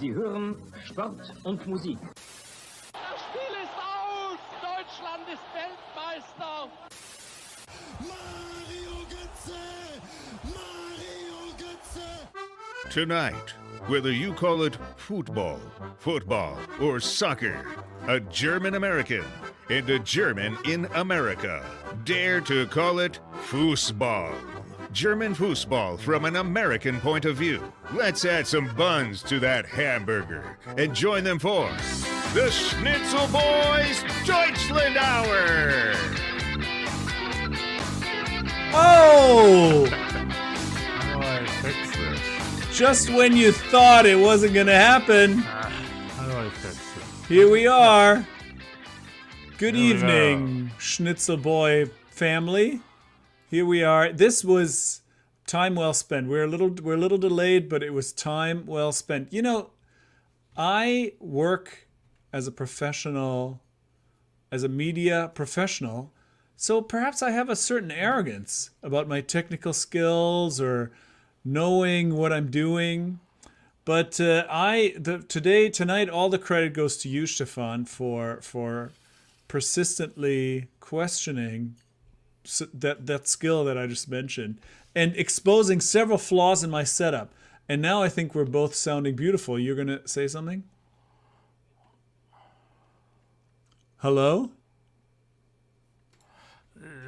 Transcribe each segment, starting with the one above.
Sie hören Sport und Musik. Das Spiel ist aus! Deutschland ist Weltmeister! Mario Götze! Mario Götze! Tonight, whether you call it football, or soccer, a German American and a German in America dare to call it Fußball. German foosball from an American point of view. Let's add some buns to that hamburger and join them for the Schnitzel Boys Deutschland Hour. Oh! How do I fix this? Just when you thought it wasn't going to happen, How do I fix this? here we are. Good Here we evening, Schnitzel Boy family. Here we are. This was time well spent. We're a little delayed, but it was time well spent. You know, I work as a professional, as a media professional, so perhaps I have a certain arrogance about my technical skills or knowing what I'm doing. But tonight, all the credit goes to you, Stefan, for persistently questioning that skill that I just mentioned and exposing several flaws in my setup. And now I think we're both sounding beautiful. You're going to say something? Hello?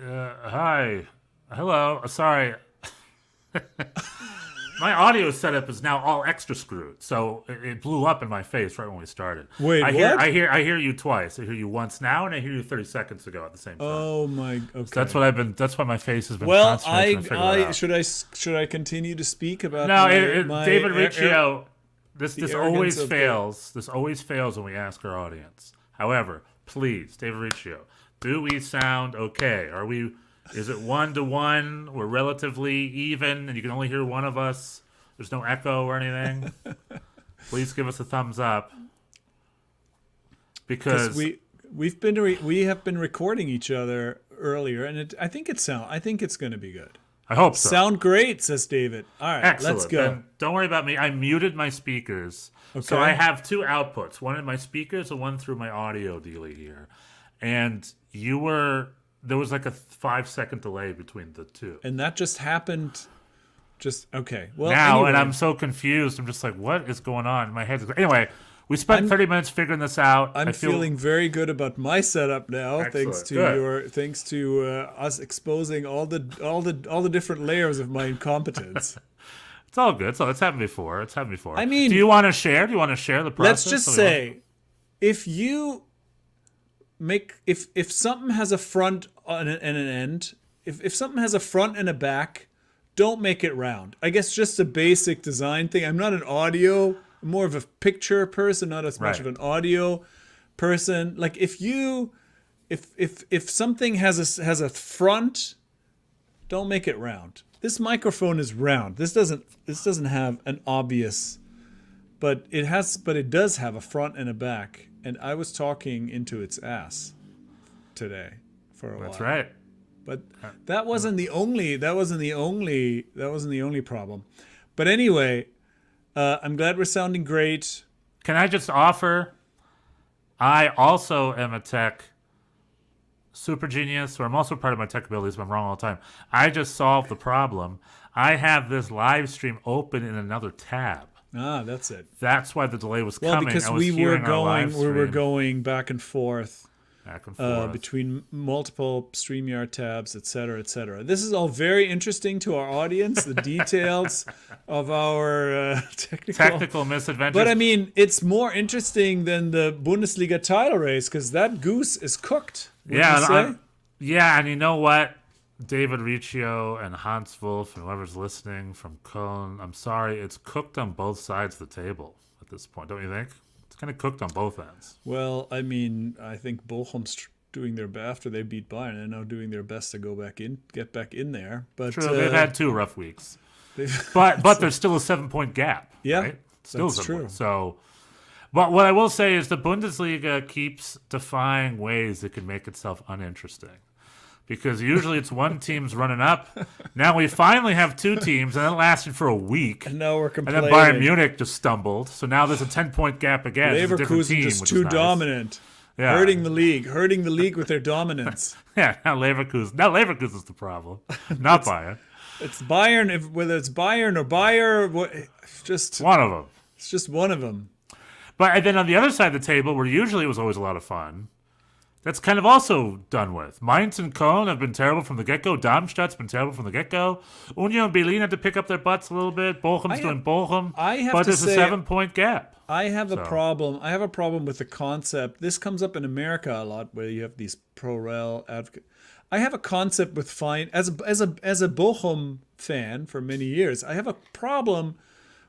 Hi. Hello. Sorry. My audio setup is now all extra screwed, so it blew up in my face right when we started. Wait, I what? hear you twice. I hear you once now, and I hear you 30 seconds ago at the same time. Oh my. Okay. So that's why my face has been. Well, constantly trying to figure it out. should I continue to speak about No, my David Riccio. This the always arrogance of fails. This always fails when we ask our audience. However, please, David Riccio, do we sound okay? Are we? Is it 1-to-1? We're relatively even, and you can only hear one of us. There's no echo or anything. Please give us a thumbs up because we have been recording each other earlier, and I think it's going to be good. I hope so. Sound great, says David. All right, Excellent. let's go. Then don't worry about me. I muted my speakers. So Okay. I have two outputs, one in my speakers and one through my audio dealie here. And there was like a 5-second delay between the two. And that just happened. Okay. Well, Now, anyway, and I'm so confused. I'm just like, what is going on? My head's anyway. We spent 30 minutes figuring this out. I'm feeling very good about my setup now, Excellent. thanks to us exposing all the different layers of my incompetence. It's all good. So it's happened before. I mean, do you want to share? Do you want to share the process? Let's just say, if something has a front and an end, if something has a front and a back, don't make it round. I guess just a basic design thing. I'm not an audio, I'm more of a picture person, not as much of an audio person. Like if something has a front, don't make it round. This microphone is round. This doesn't have an obvious, but it does have a front and a back. And I was talking into its ass today for a while. That's right. But that wasn't the only problem. But anyway, I'm glad we're sounding great. Can I just offer? I also am a tech super genius, or I'm also part of my tech abilities, but I'm wrong all the time. I just solved the problem. I have this live stream open in another tab. Ah, that's it. That's why the delay was Well, coming. because I was we were hearing our live stream going back and forth. back and forth. Between multiple StreamYard tabs, et cetera, et cetera. This is all very interesting to our audience, the details of our technical misadventures. But I mean, it's more interesting than the Bundesliga title race because that goose is cooked. And you know what? David Riccio and Hans Wolf and whoever's listening from Köln, I'm sorry, it's cooked on both sides of the table at this point, don't you think? It's kind of cooked on both ends. Well, I mean, I think Bochum's doing their best after they beat Bayern. They're now doing their best to get back in there. But true, they've had 2 rough weeks, but there's still a 7-point gap. Yeah, right? Still that's true. So, but what I will say is the Bundesliga keeps defying ways it can make itself uninteresting. because usually it's one team's running up. Now we finally have two teams, and it lasted for a week. And now we're And complaining. then Bayern Munich just stumbled. So now there's a 10-point gap again. It's a different Leverkusen team, just which too is nice. dominant. Yeah. Hurting the league with their dominance. Yeah, now Leverkusen's the problem, not Bayern. It's Bayern, whether it's Bayern or Bayer, it's just One of them. it's just one of them. But and then on the other side of the table, where usually it was always a lot of fun, that's kind of also done with. Mainz and Köln have been terrible from the get-go. Darmstadt's been terrible from the get-go. Union Berlin had to pick up their butts a little bit. Bochum's doing Bochum. I have but to there's say- a 7-point gap. I have a problem. I have a problem with the concept. This comes up in America a lot, where you have these pro-rel advocate. I have a concept with as a Bochum fan for many years. I have a problem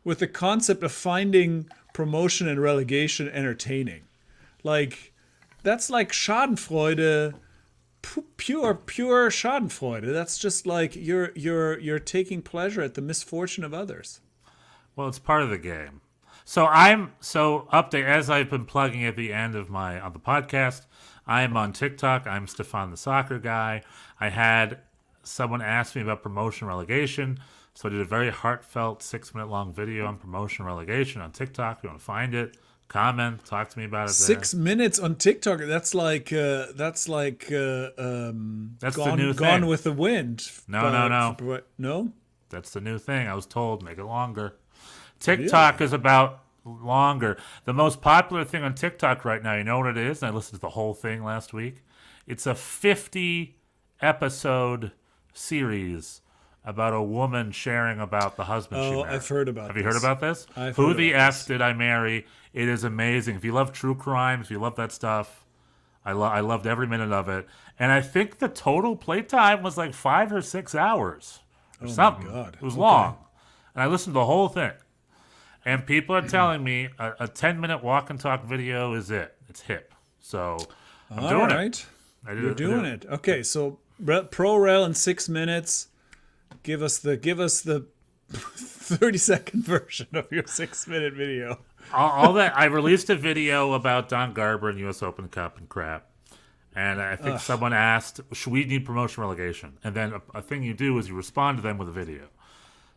with the concept of finding promotion and relegation entertaining. Like, that's like Schadenfreude, pure Schadenfreude. That's just like you're taking pleasure at the misfortune of others. Well, it's part of the game. So update, as I've been plugging at the end of on the podcast, I am on TikTok. I'm Stefan the Soccer Guy. I had someone ask me about promotion relegation, so I did a very heartfelt 6-minute long video on promotion relegation on TikTok. If you want to find it, comment, talk to me about it. 6 minutes on TikTok. That's like That's the new thing. Gone with the Wind. No. That's the new thing. I was told, make it longer. TikTok is about longer. The most popular thing on TikTok right now, you know what it is? And I listened to the whole thing last week. It's a 50-episode series about a woman sharing about the husband she married. I've heard about Have you heard about this? I've Who heard the about F this. Did I Marry? It is amazing. If you love true crime, if you love that stuff, I loved every minute of it. And I think the total playtime was like 5 or 6 hours or something. My God. It was Okay. long. And I listened to the whole thing. And people are telling me a 10-minute walk and talk video is it. It's hip. So I'm doing it. You're doing it. Okay, so pro-rel in 6 minutes. Give us the 30-second version of your 6-minute video. All that. I released a video about Don Garber and U.S. Open Cup and crap. And I think someone asked, should we need promotion relegation? And then a thing you do is you respond to them with a video.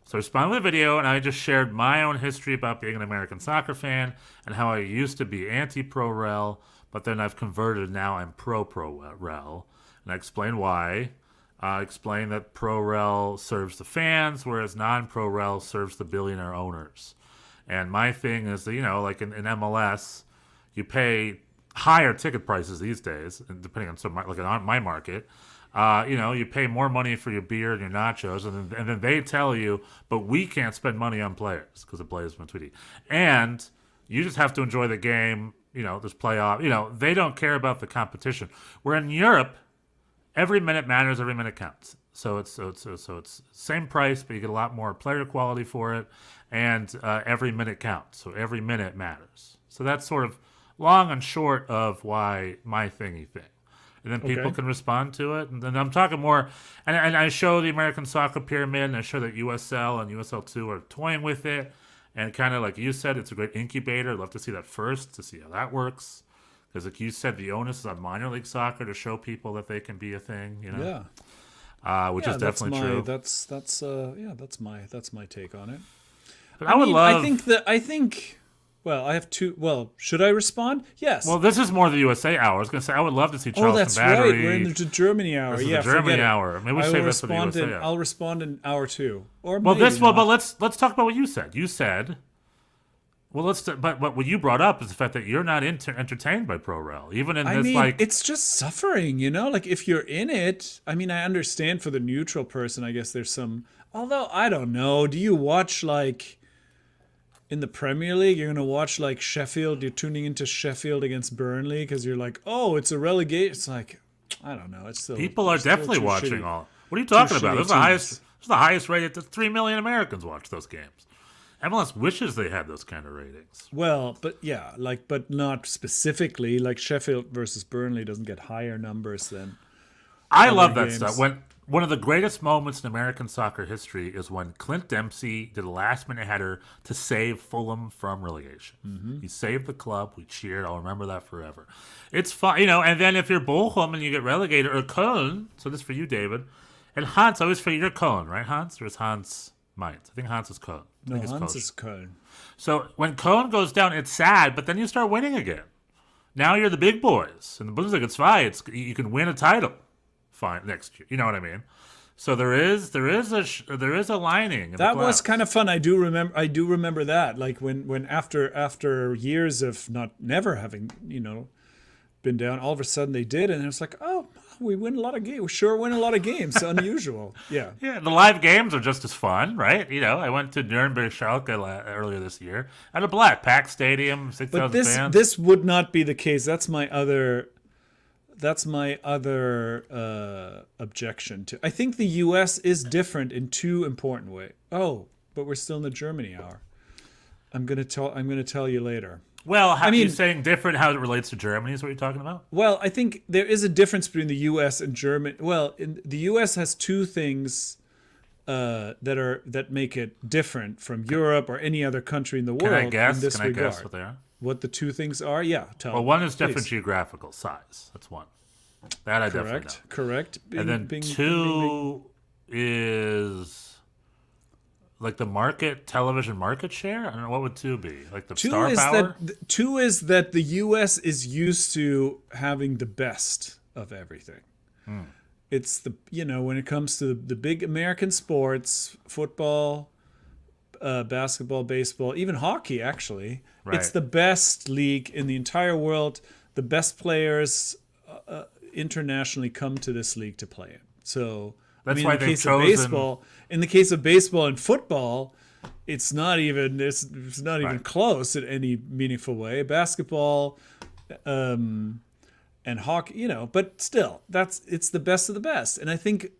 So I responded with a video, and I just shared my own history about being an American soccer fan and how I used to be anti-pro-rel, but then I've converted, and now I'm pro-pro-rel. And I explained why. I explained that pro-rel serves the fans, whereas non-pro-rel serves the billionaire owners. And my thing is that, like in MLS, you pay higher ticket prices these days, and depending on my market. You pay more money for your beer and your nachos, and then they tell you, but we can't spend money on players because the players have been tweeting. And you just have to enjoy the game. There's playoff. They don't care about the competition. Where in Europe, every minute matters, every minute counts. So it's same price, but you get a lot more player quality for it, and every minute counts. So every minute matters. So that's sort of long and short of why my thingy thing. And then people can respond to it. And then I'm talking more, and I show the American Soccer Pyramid, and I show that USL and USL2 are toying with it. And kind of like you said, it's a great incubator. I'd love to see that first, to see how that works. Because like you said, the onus is on minor league soccer to show people that they can be a thing, Yeah. Which is definitely true. That's my take on it. But I would love. I think. Well, I have two. Well, should I respond? Yes. Well, this is more the USA hour. I was going to say I would love to see Charleston that's Battery. right. We're in the Germany hour. This is Yeah, the Germany forget it. hour. Maybe we'll save this for the USA hour. I'll respond in hour 2. Or Well, maybe but not. let's talk about what you said. You said, but what you brought up is the fact that you're not entertained by pro-rel, even in this it's just suffering, Like if you're in it, I understand for the neutral person. I guess there's some. Although I don't know. Do you watch in the Premier League? You're gonna watch Sheffield. You're tuning into Sheffield against Burnley because you're like, oh, it's a relegation. It's like, I don't know. It's still people are still definitely too watching shitty. all. What are you talking about? shitty This is the highest rated. 3 million Americans watch those games. MLS wishes they had those kind of ratings. Well, but yeah, but not specifically. Like Sheffield versus Burnley doesn't get higher numbers than. I other love that games. stuff. One of the greatest moments in American soccer history is when Clint Dempsey did a last-minute header to save Fulham from relegation. He saved the club. We cheered. I'll remember that forever. It's fun, and then if you're Bochum and you get relegated, or Köln, so this is for you, David, and Hans, I always forget you're Köln, right, Hans? Or is Hans Mainz? I think Hans is Köln. I No, think it's Hans Köln. is Köln. So when Köln goes down, it's sad, but then you start winning again. Now you're the big boys. In the Bundesliga, it's fine. You can win a title. Fine next year. You know what I mean? So there is a lining. That was kind of fun. I do remember that. Like when after years of never having been down, all of a sudden they did, and it was like, oh, we win a lot of games. We sure win a lot of games. Unusual. Yeah. Yeah, the live games are just as fun, right? I went to Nuremberg Schalke earlier this year. At a black packed stadium, 6,000 But fans. this would not be the case. That's my other objection to. I think the U.S. is different in two important ways. Oh, but we're still in the Germany hour. I'm gonna tell you later. Well, you're saying different how it relates to Germany is what you're talking about? Well, I think there is a difference between the U.S. and Germany. Well, the U.S. has two things that make it different from Europe or any other country in the world. Can I guess? In this Can I regard. guess what they are? What the two things are? Yeah, tell Well, me, one is different please. geographical size. That's one. That I definitely know. Correct. And then two is like the television market share. I don't know, what would two be? Like the star power. Two is that the U.S. is used to having the best of everything. It's when it comes to the big American sports, football, basketball, baseball, even hockey. Actually, Right. It's the best league in the entire world. The best players internationally come to this league to play it. So That's why in the they've case chosen. of baseball, in the case of baseball and football, it's not even Right. close in any meaningful way. Basketball, and hockey, but still, it's the best of the best. And I think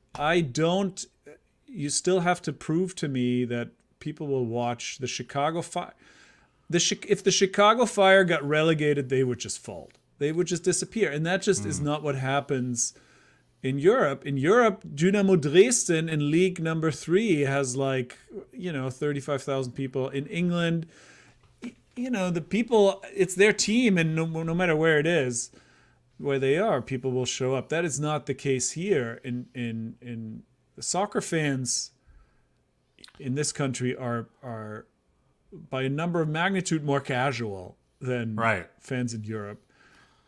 you still have to prove to me that people will watch the Chicago Fire. If the Chicago Fire got relegated, they would just fold. They would just disappear. And that just is not what happens in Europe. In Europe, Dynamo Dresden in League number 3 has 35,000 people. In England, the people, it's their team, and no matter where it is, where they are, people will show up. That is not the case here. In soccer fans in this country are by a number of magnitude more casual than fans in Europe.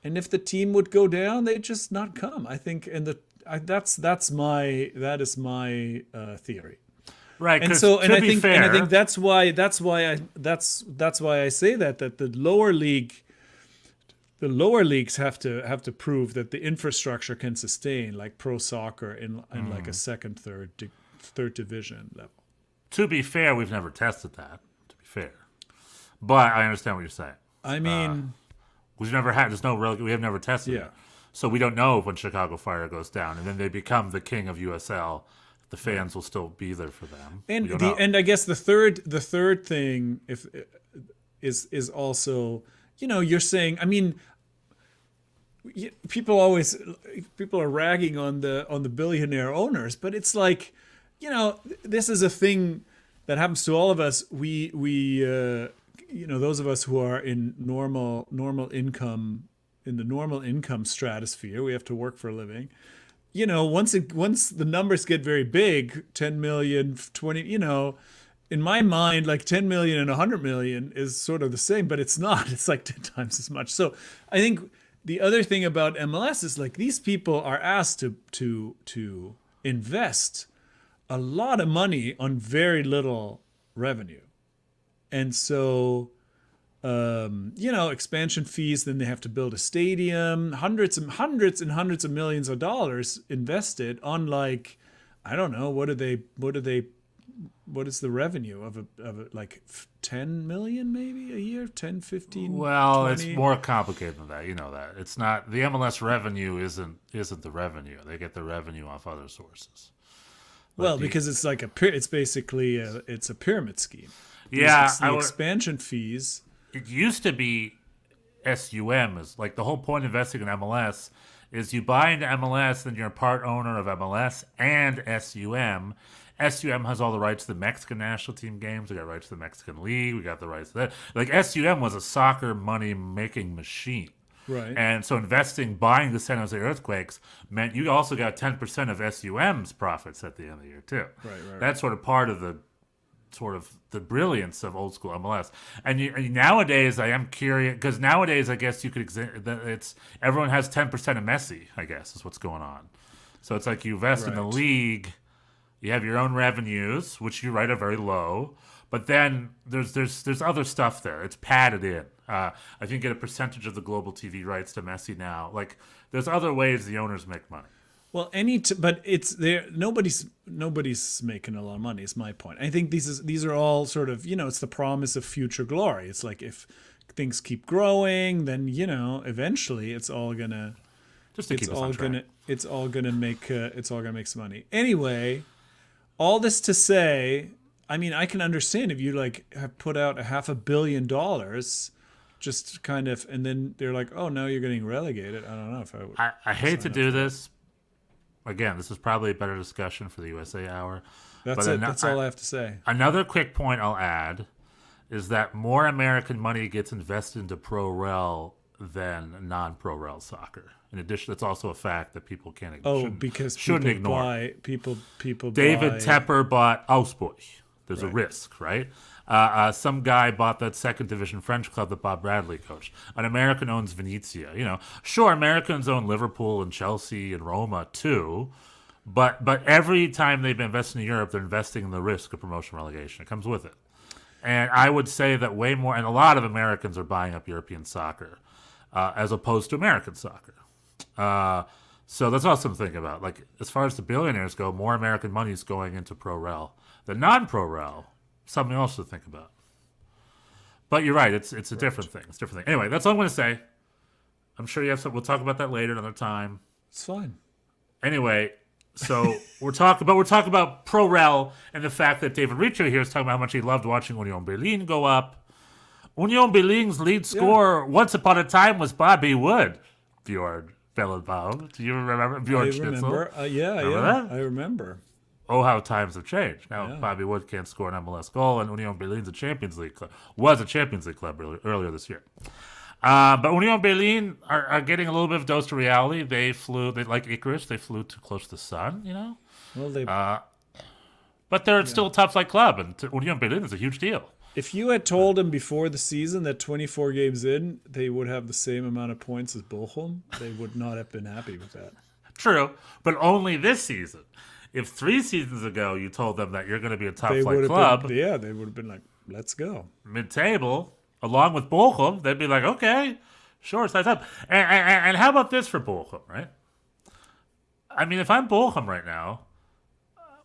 And if the team would go down, they'd just not come. I think, that is my theory. Right, And so, and I think that's why I say that the lower leagues have to prove that the infrastructure can sustain, like pro soccer in like a second, third division level. To be fair, we've never tested that. To be fair, but I understand what you're saying. I mean, we have never tested yeah. it, so we don't know if when Chicago Fire goes down and then they become the king of USL, the fans will still be there for them. And I guess the third thing is also, you're saying, I mean, people are ragging on the billionaire owners, but it's like, this is a thing that happens to all of us. We those of us who are in normal income, in the normal income stratosphere, we have to work for a living. Once the numbers get very big, 10 million, 20, in my mind, like 10 million and 100 million is sort of the same, but it's not. It's like 10 times as much. So I think the other thing about MLS is, like, these people are asked to invest a lot of money on very little revenue. And so, expansion fees, then they have to build a stadium, hundreds and hundreds of millions of dollars invested on, like, I don't know, what is the revenue of a like 10 million maybe a year, 10, 15, Well, 20? it's more complicated than that. You know that. It's not, the MLS revenue isn't the revenue. They get the revenue off other sources. Well, because it's like it's basically it's a pyramid scheme. Yeah, It's the expansion fees. It used to be SUM, is like the whole point of investing in MLS is you buy into MLS, then you're a part owner of MLS and SUM. SUM has all the rights to the Mexican national team games. We got rights to the Mexican League. We got the rights to that. Like, SUM was a soccer money-making machine. Right. And so buying the San Jose Earthquakes meant you also got 10% of SUM's profits at the end of the year, too. Right. That's sort of part of the brilliance of old school MLS. And nowadays, I am curious, because nowadays, I guess you could, everyone has 10% of Messi, I guess, is what's going on. So it's like you invest in the league, you have your own revenues, which you write are very low, but then there's other stuff there. It's padded in. I think you get a percentage of the global TV rights to Messi now. Like, there's other ways the owners make money. Well, but it's there. Nobody's making a lot of money. Is my point. I think these are all sort of, it's the promise of future glory. It's like if things keep growing, then eventually it's all gonna make some money. Anyway, all this to say, I mean, I can understand if you have put out $500 million, just kind of, and then they're like, oh, now you're getting relegated. I don't know if I would. I hate to do this. Again, this is probably a better discussion for the USA Hour. That's it. That's all I have to say. Another quick point I'll add is that more American money gets invested into pro-rel than non-pro rel soccer. In addition, it's also a fact that people shouldn't ignore. People David buy. Tepper bought Augsburg. There's a risk, right? Some guy bought that second division French club that Bob Bradley coached. An American owns Venezia. Sure, Americans own Liverpool and Chelsea and Roma too, but every time they've invested in Europe, they're investing in the risk of promotion relegation. It comes with it. And I would say that way more, and a lot of Americans are buying up European soccer as opposed to American soccer. So that's also something to think about. Like, as far as the billionaires go, more American money is going into pro-rel. The non-pro rel, something else to think about. But you're right, it's a different thing. It's a different thing. Anyway, that's all I'm going to say. I'm sure you have some. We'll talk about that later another time. It's fine. Anyway, so we're talking about pro rel and the fact that David Riccio here is talking about how much he loved watching Union Berlin go up. Union Berlin's lead scorer once upon a time was Bobby Wood. Bjorn Fellenbaum. Do you remember Bjorn Schnitzel? Remember that? I remember. Oh, how times have changed. Now Bobby Wood can't score an MLS goal, and Union Berlin's a Champions League club. Was a Champions League club earlier this year. But Union Berlin are getting a little bit of dose to reality. They like Icarus, they flew too close to the sun, Well, but they're still a top flight club, and Union Berlin is a huge deal. If you had told them before the season that 24 games in, they would have the same amount of points as Bochum, they would not have been happy with that. True, but only this season. If 3 seasons ago you told them that you're going to be a top-flight club... they would have been like, let's go. Mid-table, along with Bochum, they'd be like, okay, sure, it's up. And how about this for Bochum, right? I mean, if I'm Bochum right now,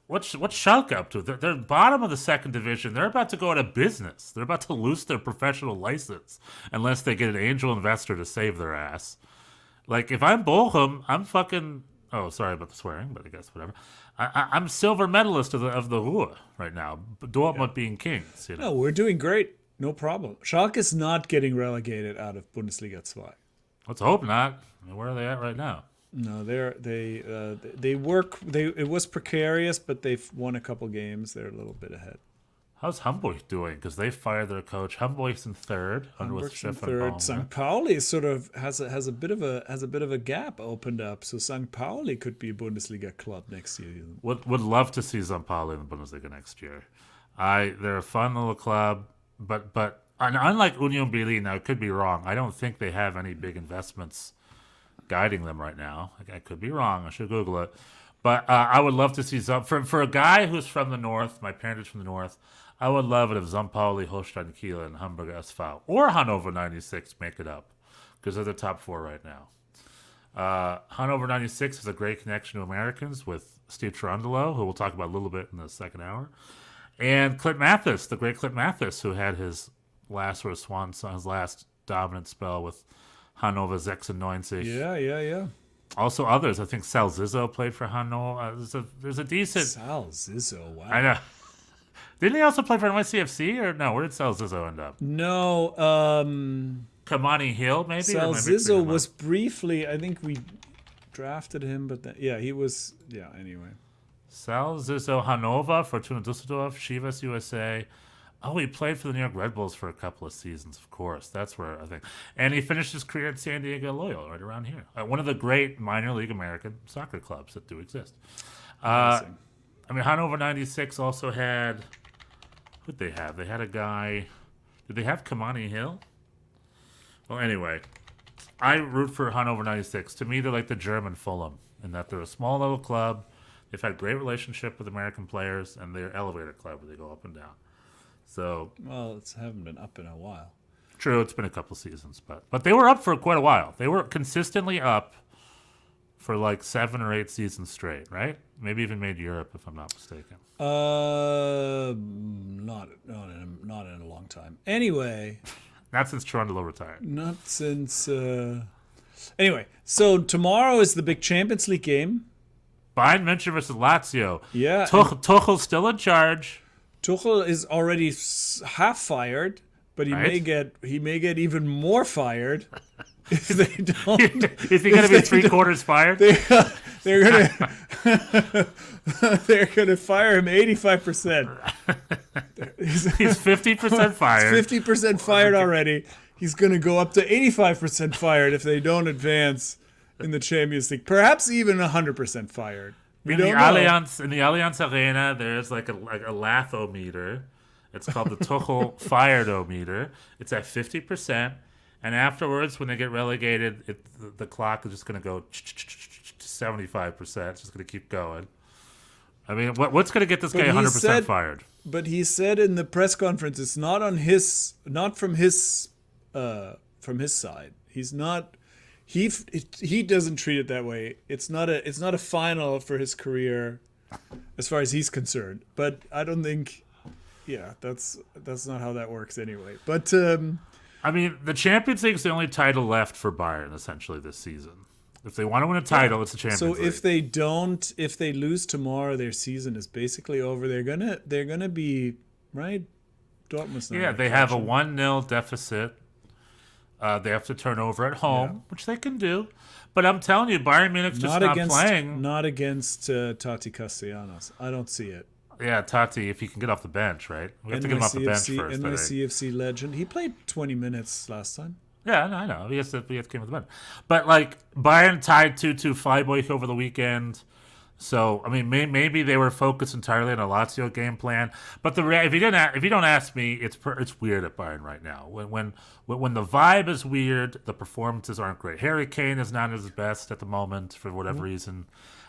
what's Schalke up to? They're bottom of the second division. They're about to go out of business. They're about to lose their professional license unless they get an angel investor to save their ass. Like, if I'm Bochum, I'm fucking... Oh, sorry about the swearing, but I guess whatever. I'm silver medalist of the Ruhr right now. Dortmund being kings. No, we're doing great. No problem. Schalke is not getting relegated out of Bundesliga 2. Let's hope not. I mean, where are they at right now? No, it was precarious, but they've won a couple games. They're a little bit ahead. How's Hamburg doing? Because they fired their coach. Hamburg's in third. Hamburg's in third. St. Pauli sort of has a bit of a gap opened up. So St. Pauli could be a Bundesliga club next year. Would love to see St. Pauli in the Bundesliga next year. They're a fun little club, but unlike Union Berlin, now I could be wrong. I don't think they have any big investments guiding them right now. I could be wrong. I should Google it. But I would love to see for a guy who's from the north. My parents are from the north. I would love it if St. Pauli, Holstein Kiel, and Hamburg SV or Hannover 96 make it up, because they're the top 4 right now. Hannover 96 has a great connection to Americans with Steve Cherundolo, who we'll talk about a little bit in the second hour, and Clint Mathis, the great Clint Mathis, who had his last sort of swan song, his last dominant spell with Hannover 96. Yeah. Also others. I think Sal Zizzo played for Hannover. There's a decent... Sal Zizzo, wow. I know. Didn't he also play for NYCFC, or no? Where did Sal Zizzo end up? No, Kamani Hill, maybe? Sal Zizzo was briefly, I think drafted him, but then, he was. Yeah, anyway. Sal Zizzo, Hannover, Fortuna Düsseldorf, Chivas USA. Oh, he played for the New York Red Bulls for a couple of seasons, of course. That's where I think. And he finished his career at San Diego Loyal, right around here. One of the great minor league American soccer clubs that do exist. I mean, Hannover 96 also had. Who'd they have? They had a guy. Did they have Kamani Hill? Well, anyway, I root for Hannover 96. To me, they're like the German Fulham in that they're a small little club. They've had great relationship with American players, and they're elevator club where they go up and down. So, well, it haven't been up in a while. True, it's been a couple seasons, but they were up for quite a while. They were consistently up for like 7 or 8 seasons straight, right? Maybe even made Europe, if I'm not mistaken. Not in a long time. Anyway, not since Trundle retired. Not since. Anyway, so tomorrow is the big Champions League game. Bayern München versus Lazio. Yeah, Tuchel's still in charge. Tuchel is already half fired, but he may get even more fired if they don't. Is he going to be 3/4 fired? They're gonna fire him 85%. He's 50% fired. He's 50% fired already. He's gonna go up to 85% fired if they don't advance in the Champions League. Perhaps even 100% fired. In the Allianz Arena, there's like a lathometer. It's called the Tuchel fired-o-meter. It's at 50%, and afterwards, when they get relegated, the clock is just going to go to 75%. It's just going to keep going. I mean, what's going to get this guy 100% fired? But he said in the press conference, it's not from his side. He's not. He doesn't treat it that way. It's not a final for his career, as far as he's concerned. But I don't think, that's not how that works anyway. But I mean, the Champions League is the only title left for Bayern essentially this season. If they want to win a title, it's the Champions League. So if they lose tomorrow, their season is basically over. They're gonna be right. Dortmund's not. Yeah, they have a 1-0 deficit. They have to turn over at home, which they can do. But I'm telling you, Bayern Munich's just not playing. Not against Tati Castellanos. I don't see it. Yeah, Tati, if he can get off the bench, right? We have to get him off the bench first. NYCFC legend. He played 20 minutes last time. Yeah, I know. He has to get him off the bench. But, like, Bayern tied 2-2 Freiburg over the weekend. So, I mean, maybe they were focused entirely on a Lazio game plan. But if you don't ask me, it's weird at Bayern right now. When the vibe is weird, the performances aren't great. Harry Kane is not at his best at the moment for whatever reason.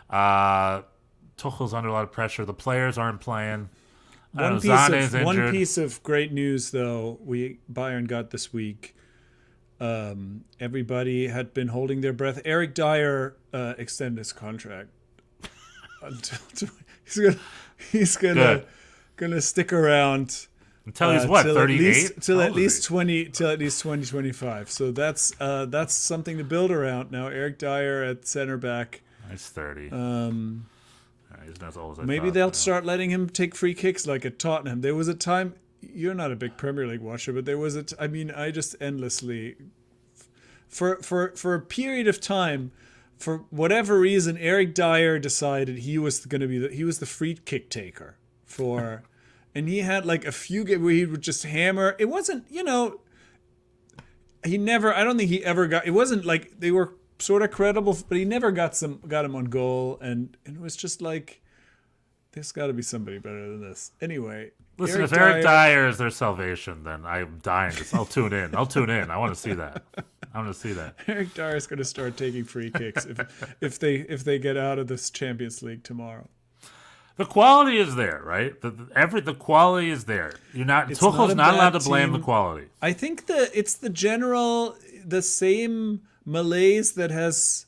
Tuchel's under a lot of pressure. The players aren't playing. One piece of great news, though, Bayern got this week. Everybody had been holding their breath. Eric Dyer extended his contract. He's gonna stick around until he's 38 till at least 2025. So that's something to build around. Now Eric Dyer at center back. He's 30. He's not as old as I maybe thought, they'll start letting him take free kicks like at Tottenham. There was a time. You're not a big Premier League watcher, but there was I just endlessly for a period of time. For whatever reason, Eric Dyer decided he was the free kick taker and he had like a few games where he would just hammer. It wasn't, I don't think he ever got. It wasn't like they were sort of credible, but he never got him on goal, and it was just like, there's got to be somebody better than this. Anyway. Listen, if Eric Dyer is their salvation, then I'm dying. I'll tune in. I want to see that. Eric Dyer is going to start taking free kicks if they get out of this Champions League tomorrow. The quality is there, right? The quality is there. Tuchel's not allowed to blame the quality. I think it's the same malaise that has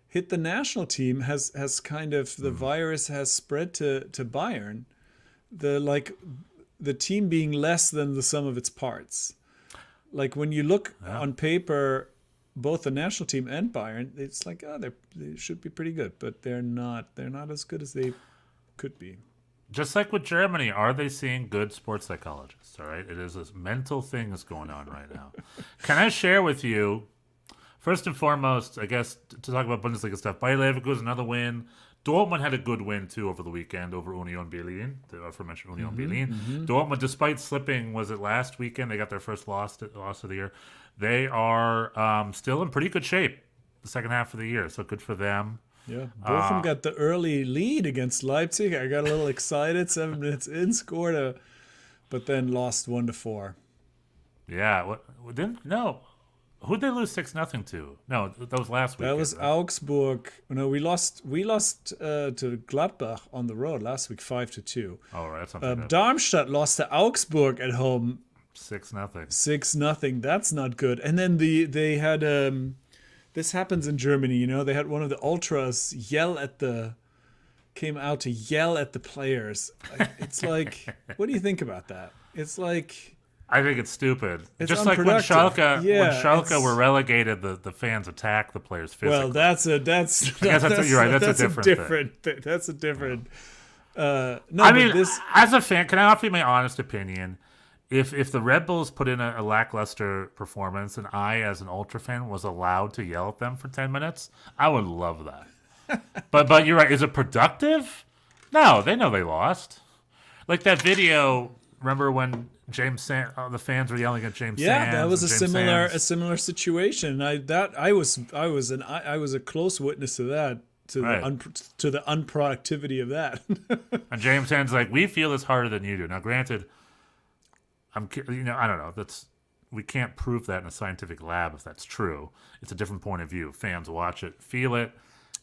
hit the national team has kind of the virus has spread to Bayern. The team being less than the sum of its parts. Like when you look on paper, both the national team and Bayern, it's like, they should be pretty good, but they're not. They're not as good as they could be. Just like with Germany, are they seeing good sports psychologists? All right, it is this mental thing that's going on right now. Can I share with you First and foremost, I guess, to talk about Bundesliga stuff, Bayer Leverkusen, another win. Dortmund had a good win, too, over the weekend over Union Berlin, the aforementioned Union Berlin. Dortmund, despite slipping, was it last weekend? They got their first loss of the year. They are still in pretty good shape the second half of the year, so good for them. Yeah, Bochum got the early lead against Leipzig. I got a little excited. 7 minutes in, but then lost 1-4. Yeah, who'd they lose 6-0 to? No, that was last week. That was right? Augsburg. No, we lost to Gladbach on the road last week, 5-2. Oh, right, that's something. Darmstadt lost to Augsburg at home, 6-0. 6-0. That's not good. And then they had this happens in Germany. You know, they had one of the ultras came out to yell at the players. It's like, what do you think about that? It's like, I think it's stupid. It's Just like when unproductive. Schalke were relegated, the fans attack the players physically. well, that's you're right. That's a different thing. That's a different. No, I mean, this as a fan, can I offer you my honest opinion? If the Red Bulls put in a lackluster performance and I, as an Ultra fan, was allowed to yell at them for 10 minutes, I would love that. but you're right. Is it productive? No, they know they lost. Like that video. Remember when the fans were yelling at James Sands? Yeah, that was a Sands? similar situation. I was a close witness to that, to the unproductivity of that. And James Sands like, we feel this harder than you do. Now, granted, I don't know. We can't prove that in a scientific lab if that's true. It's a different point of view. Fans watch it, feel it,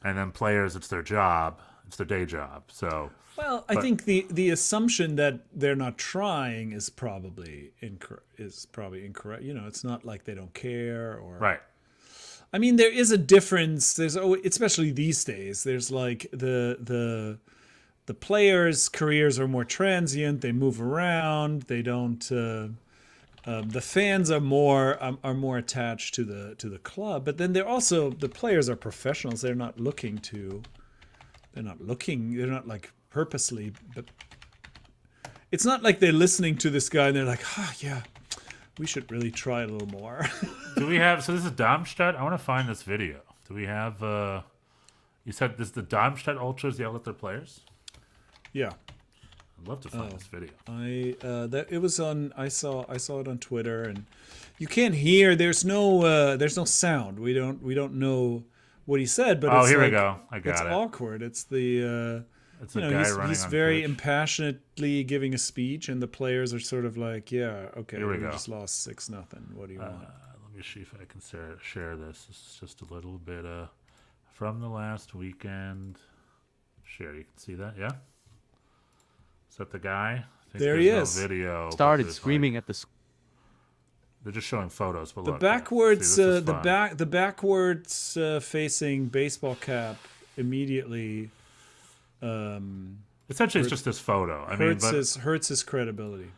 and then players, it's their job. It's their day job. So. Well, I think the assumption that they're not trying is probably incorrect. You know, it's not like they don't care or right. I mean, there is a difference. There's especially these days. There's like the players' careers are more transient. They move around. They don't. The fans are more attached to the club. But then the players are professionals. They're not looking. They're not like purposely. But it's not like they're listening to this guy and they're like, yeah, we should really try a little more. Do we have? So this is Darmstadt. I want to find this video. Do we have? You said this is the Darmstadt Ultras yell at their players. Yeah. I'd love to find this video. It was on. I saw it on Twitter, and you can't hear. There's no sound. We don't know what he said. But it's here like, we go. I got it's it. It's awkward. It's the. It's a guy running he's on very pitch. impassionately giving a speech, and the players are sort of like, yeah, okay, Here we go. just lost 6-0. What do you want? Let me see if I can share this. This is just a little bit from the last weekend. Share. You can see that, yeah? Is that the guy? I think There he there's is. No video. but Started there's, screaming like, at the they're just showing photos. But The look, backwards, see, this is fun. the backwards facing baseball cap immediately Essentially, it's just this photo. I mean, hurts his credibility.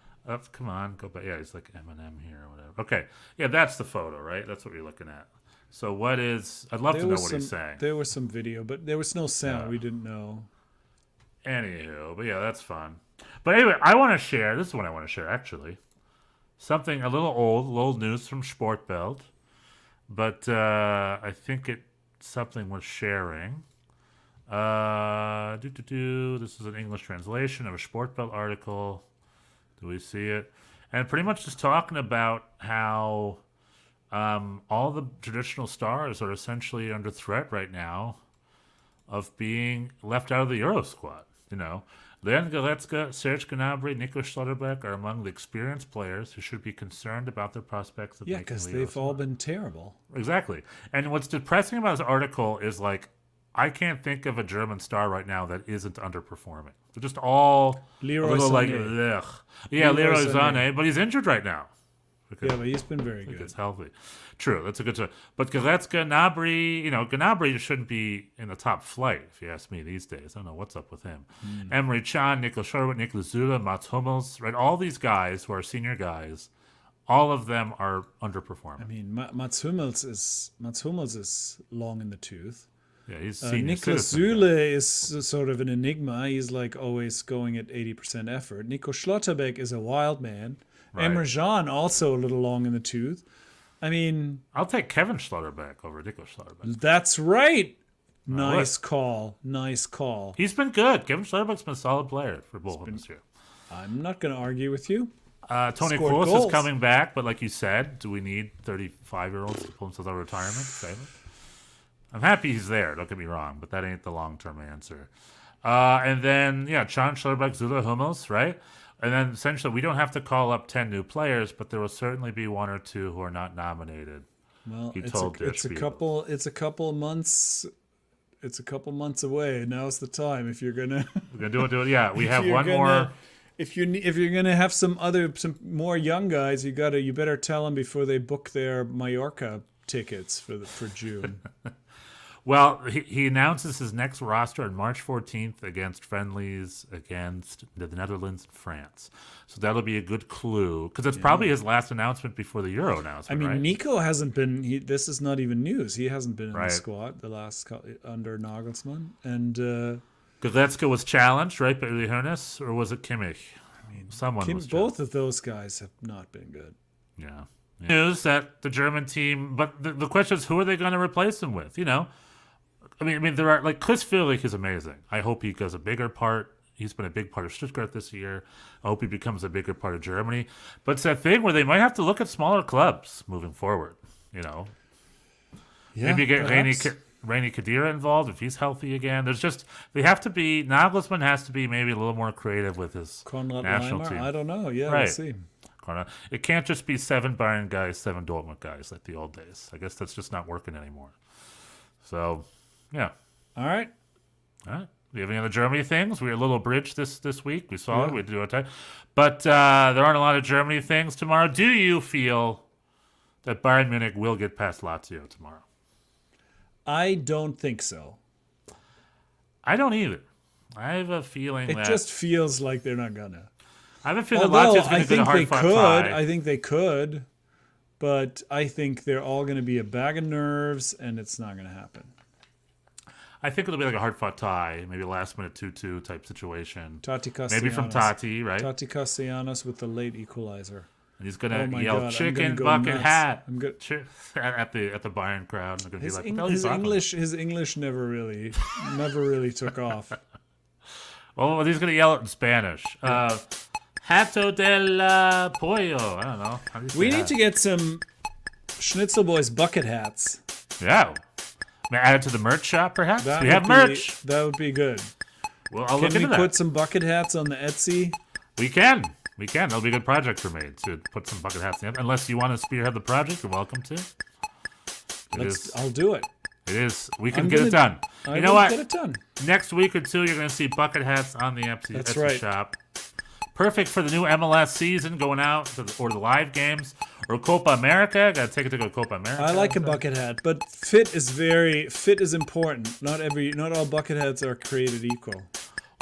come on, go back. Yeah, he's like Eminem here or whatever. Okay, yeah, that's the photo, right? That's what you're looking at. So what is? I'd love to know what he's saying. There was some video, but there was no sound. Yeah. We didn't know. Anywho, but yeah, that's fun. But anyway, I want to share. This is what I want to share, actually. Something a little old news from Sportbild, but I think it's something worth sharing. This is an English translation of a Sportbild article. Do we see it? And pretty much just talking about how all the traditional stars are essentially under threat right now of being left out of the Euro squad. You know, Leon Goretzka, Serge Gnabry, Nico Schlotterbeck are among the experienced players who should be concerned about their prospects of Yeah, making because the Euro they've all squad. been terrible. Exactly. And what's depressing about this article is, like, I can't think of a German star right now that isn't underperforming. They're just all Leroy a little like, Sané. ugh. Yeah, Leroy Leroy Sané. Sané, but he's injured right now. Yeah, but he's been very I think good. it's healthy. True, that's a good choice. But Goretzka, Gnabry, Gnabry shouldn't be in the top flight, if you ask me these days. I don't know what's up with him. Emre Can, Niklas Scharwath, Niklas Zula, Mats Hummels, right? All these guys who are senior guys, all of them are underperforming. I mean, Mats Hummels is long in the tooth. Yeah, he's senior Niklas citizen. Zule is sort of an enigma. He's like always going at 80% effort. Nico Schlotterbeck is a wild man. Right. Emre Can also a little long in the tooth. I mean, I'll take Kevin Schlotterbeck over Nico Schlotterbeck. that's right. Nice would. call. Nice call. He's been good. Kevin Schlotterbeck's been a solid player for Bochum this year. I'm not going to argue with you. Tony Scored Kroos goals. is coming back, but like you said, do we need 35-year-olds to pull themselves out of retirement? Save it? I'm happy he's there, don't get me wrong, but that ain't the long-term answer. And then, Chan Schlotterbeck, Zula Hummels, right? And then essentially we don't have to call up 10 new players, but there will certainly be one or two who are not nominated. Well, He it's told a couple months. It's a couple months away. Now's the time. If you're gonna, We're going to do it. Yeah, we have one more. If you're gonna have some more young guys, you better tell them before they book their Mallorca tickets for June. Well, he announces his next roster on March 14th against friendlies against the Netherlands and France. So that'll be a good clue because it's probably his last announcement before the Euro announcement. I mean, right? Nico hasn't been. This is not even news. He hasn't been in Right. the squad the last under Nagelsmann, and Goretzka was challenged, right, by Uli Hoeneß, or was it Kimmich? Someone was challenged. both of those guys have not been good. Yeah. News that the German team, but the question is, who are they going to replace him with? I mean, there are like Chris Führich is amazing. I hope he does a bigger part. He's been a big part of Stuttgart this year. I hope he becomes a bigger part of Germany. But it's that thing where they might have to look at smaller clubs moving forward. Yeah, Maybe get perhaps. Rainy Kadira involved if he's healthy again. They have to be, Nagelsmann has to be maybe a little more creative with his Konrad national Leimer. team. I don't know. Yeah, Right. we'll see. It can't just be 7 Bayern guys, 7 Dortmund guys like the old days. I guess that's just not working anymore. So, yeah. All right. All right. Do you have any other Germany things? We had a little bridge this week. We saw it. We had to do it time. But there aren't a lot of Germany things tomorrow. Do you feel that Bayern Munich will get past Lazio tomorrow? I don't think so. I don't either. I have a feeling It that just feels like they're not gonna. I have a feeling that Although Lazio's going I to get a think they hard-fought could. tie. I think they could. But I think they're all going to be a bag of nerves, and it's not going to happen. I think it'll be like a hard-fought tie, maybe a last-minute 2-2 type situation. Tati Castellanos. Maybe from Tati, right? Tati Castellanos with the late equalizer. And he's going Oh to my yell, God, I'm chicken gonna go bucket nuts. hat I'm go- at the Bayern crowd. They're going to be like, what the hell are you His talking about? English never really took off. Well, he's going to yell it in Spanish. Hato del pollo. I don't know. How do you say We need that? to get some Schnitzel Boys bucket hats. Yeah. May I add it to the merch shop, perhaps? That We would have be- merch. That would be good. Well, I'll look Can we into that. put some bucket hats on the Etsy? We can. That'll be a good project for me to put some bucket hats in. Unless you want to spearhead the project, you're welcome to. I'll do it. It is. We can I'm get it gonna- done. I You know will what? Get it done. Next week or two, you're going to see bucket hats on the Etsy That's Etsy right. shop. Perfect for the new MLS season going out or the live games or Copa America. Got to take it to go Copa America. I like a bucket hat, but fit is important. Not all bucket hats are created equal.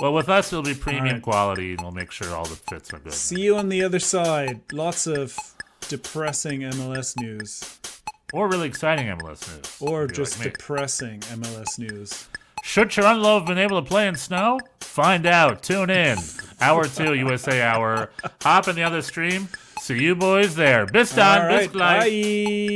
Well, with us, it'll be premium right. quality, and we'll make sure all the fits are good. See you on the other side. Lots of depressing MLS news, Or really exciting MLS news. or if you're just like me. depressing MLS news. Should Cherundolo have been able to play in snow? Find out. Tune in. Hour 2, USA Hour. Hop in the other stream. See you boys there. Bis dann. All Bis right, gleich. bye.